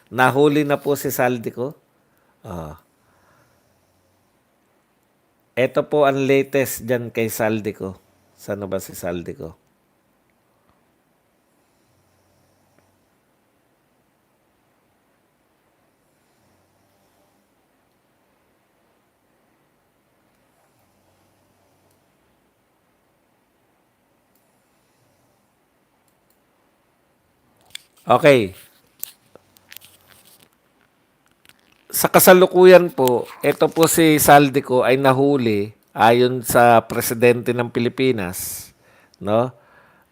Nahuli na po si Saldico. Ah. Ito po ang latest dyan kay Saldico. Saan na ba si Saldico? Okay. Sa kasalukuyan po, ito po si Saldico ay nahuli ayon sa presidente ng Pilipinas, no?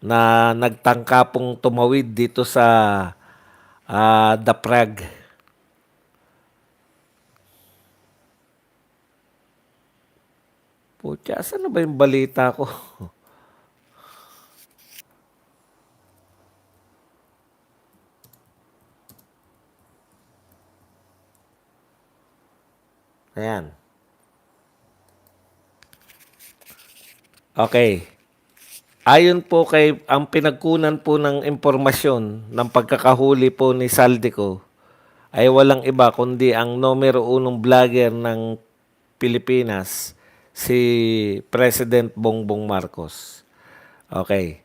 Na nagtangka pong tumawid dito sa The Prague. Putya, saan na ba yung balita ko? Ayan. Okay. Ayon po kay ang pinagkunan po ng impormasyon ng pagkakahuli po ni Saldico ay walang iba kundi ang numero unong vlogger ng Pilipinas, si President Bongbong Marcos. Okay.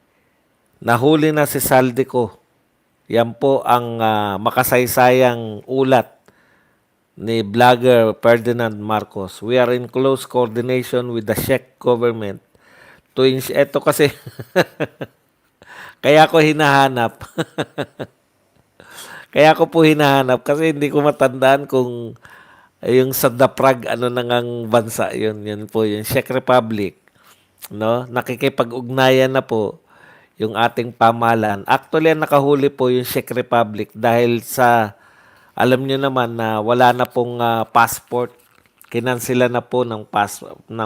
Nahuli na si Saldico. Yan po ang makasaysayang ulat ni vlogger Ferdinand Marcos. We are in close coordination with the Czech government to eto kasi kaya ko hinahanap. Kaya ko po hinahanap kasi hindi ko matandaan kung yung sa The Prague ano nang bansa yun po yung Czech Republic, no? Nakikipag-ugnayan na po yung ating pamahalaan. Actually, ang nakahuli po yung Czech Republic dahil sa alam nyo naman na wala na pong passport. Kinansila na po ng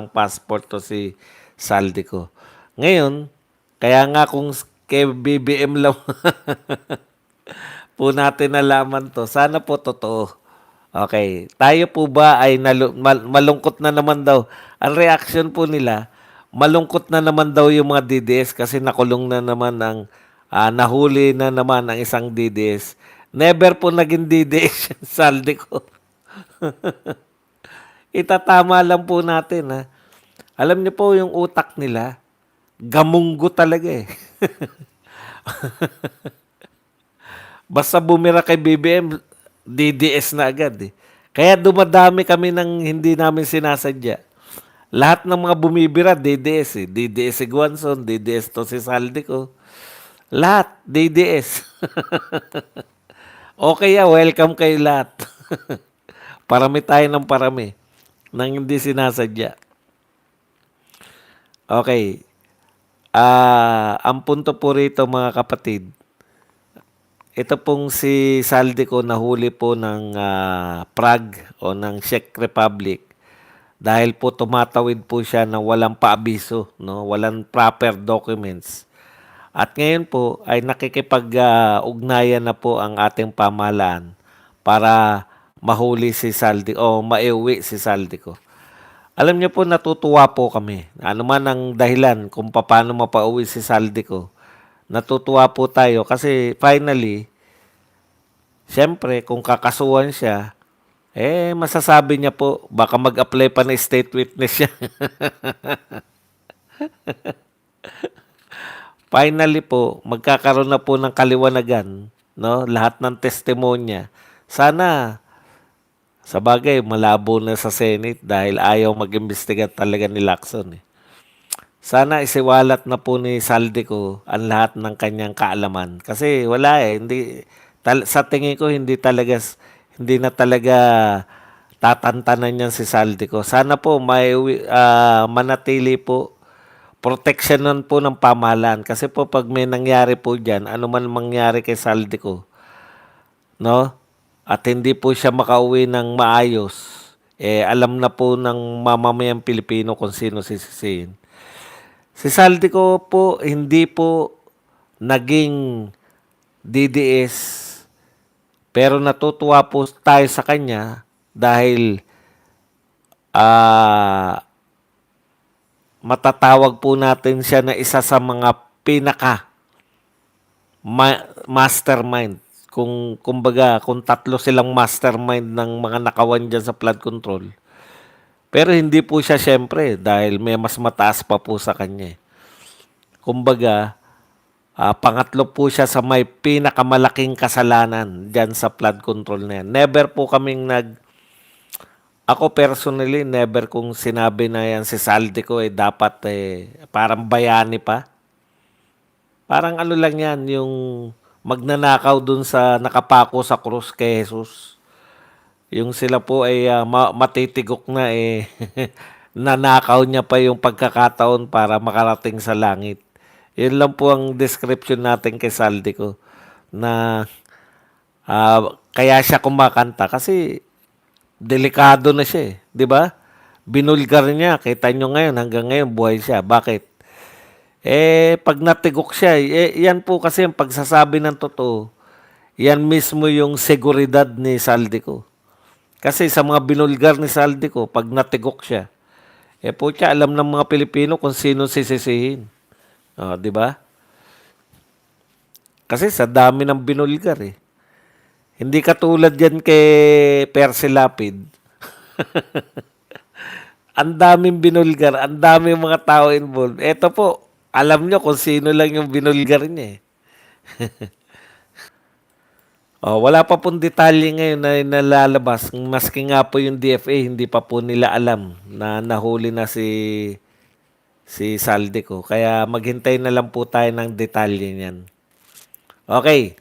passport to si Saldico. Ngayon, kaya nga kung kay BBM lang po natin nalaman to, sana po totoo. Okay. Tayo po ba ay malungkot na naman daw? Ang reaction po nila, malungkot na naman daw yung mga DDS kasi nakulong na naman nahuli na naman ang isang DDS. Never po naging DDS yung saldi ko. Itatama lang po natin ha. Alam niyo po yung utak nila, gamunggo talaga eh. Basta bumira kay BBM, DDS na agad eh. Kaya dumadami kami ng hindi namin sinasadya. Lahat ng mga bumibira, DDS eh. DDS si Guanzon, DDS to si Saldico. Lahat, DDS. Okay welcome kayo lahat. Parami tayo ng parami nang hindi sinasadya. Okay. Ang punto po rito mga kapatid, ito pong si Saldico nahuli po ng Prague o ng Czech Republic dahil po tumatawid po siya ng walang paabiso, no? Walang proper documents. At ngayon po ay nakikipag-ugnayan na po ang ating pamahalaan para mahuli si Saldico o maiuwi si Saldico. Alam niyo po natutuwa po kami. Ano man ang dahilan kung paano mapauwi si Saldico. Natutuwa po tayo kasi finally, siyempre kung kakasuhan siya, masasabi niya po, baka mag-apply pa na state witness siya. Finally po, magkakaroon na po ng kaliwanagan, no? Lahat ng testimonya. Sana, sa bagay, malabo na sa Senate dahil ayaw mag-imbestiga talaga ni Lacson. Eh. Sana isiwalat na po ni Saldico ang lahat ng kanyang kaalaman. Kasi wala eh, sa tingin ko hindi na talaga tatantanan niyan si Saldico. Sana po manatili po proteksyonan po ng pamahalaan. Kasi po pag may nangyari po dyan, ano man mangyari kay Saldico, no? At hindi po siya makauwi ng maayos, alam na po ng mamamayang Pilipino kung sino sisisihin. Si Saldico po, hindi po naging DDS, pero natutuwa po tayo sa kanya dahil matatawag po natin siya na isa sa mga pinaka mastermind. kung kumbaga kung tatlo silang mastermind ng mga nakawan dyan sa flood control. Pero hindi po siya siyempre dahil may mas mataas pa po sa kanya. Kumbaga, pangatlo po siya sa may pinakamalaking kasalanan dyan sa flood control na yan. Never po kaming ako personally, never kong sinabi na yan si Saldi ko dapat parang bayani pa. Parang ano lang yan, yung magnanakaw dun sa nakapako sa krus kay Jesus. Yung sila po ay matitigok na nanakaw niya pa yung pagkakataon para makarating sa langit. Yun lang po ang description natin kay Saldi ko na kaya siya kumakanta kasi delikado na siya 'di ba? Binulgar niya, kita nyo ngayon hanggang ngayon buhay siya. Bakit? Pag natigok siya, yan po kasi ang pagsasabi ng totoo. Yan mismo yung seguridad ni Saldico. Kasi sa mga binulgar ni Saldico, pag natigok siya, po siya alam ng mga Pilipino kung sino sisisihin. Di ba? Kasi sa dami ng binulgar eh. Hindi katulad yan kay Percy Lapid. Ang daming binulgar, ang daming mga tao involved. Eto po, alam nyo kung sino lang yung binulgar niya eh. Wala pa pong detalye ngayon na nalalabas. Maski nga po yung DFA, hindi pa po nila alam na nahuli na si Saldico. Kaya maghintay na lang po tayo ng detalye niyan. Okay.